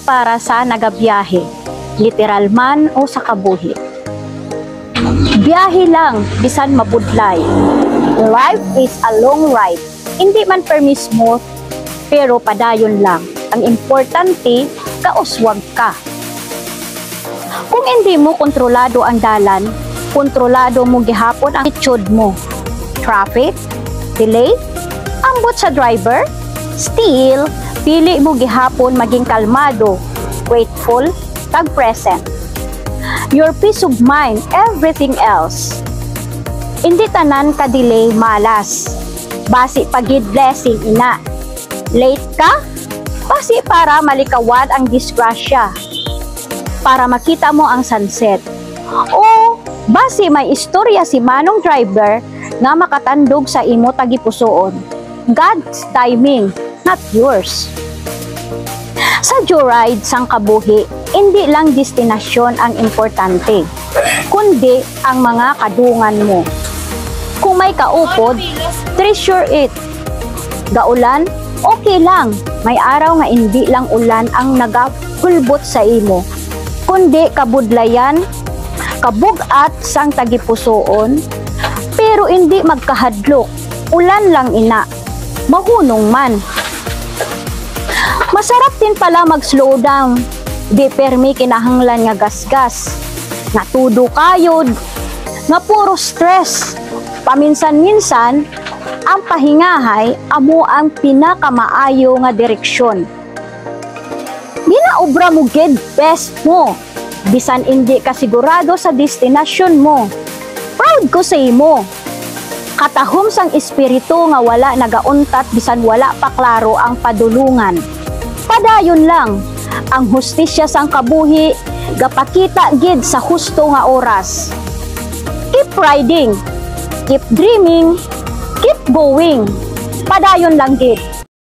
para sa nagabiyahe, literal man o sa kabuhi. Biyahe lang, bisan mabudlay. Life is a long ride. Hindi man permis mo, pero padayon lang. Ang importante, kauswag ka. Kung hindi mo kontrolado ang dalan, kontrolado mo gihapon ang attitude mo. Traffic, delay, ambot sa driver, still, pili mo gihapon maging kalmado, grateful, tag present. Your peace of mind, everything else. Hindi tanan ka delay malas. Basi pagid blessing ina. Late ka? Basi para malikawad ang disgrasya. Para makita mo ang sunset. O basi may istorya si manong driver nga makatandog sa imo tagipusoon. God's timing, not yours. Sa joyride sang kabuhi, hindi lang destinasyon ang importante, kundi ang mga kadungan mo. Kung may kaupod, treasure it. Gaulan, okay lang. May araw nga hindi lang ulan ang nagapulbot sa imo, kundi kabudlayan, kabugat sang tagipusoon, pero hindi magkahadlok. Ulan lang ina, mahunong man. Masarap din pala mag-slow down. Di permi kinahanglan nga gasgas. Nga tudo kayod. Nga puro stress. Paminsan-minsan, ang pahingahay amo ang pinakamaayo nga direksyon. Ginaobra mo gid best mo. Bisan hindi ka sigurado sa destinasyon mo. Proud ko sa imo. Katahom sang espiritu nga wala nagauntat bisan wala pa klaro ang padulungan. Padayon lang, ang hustisya sang kabuhi, gapakita gid sa husto nga oras. Keep riding, keep dreaming, keep going. Padayon lang gid.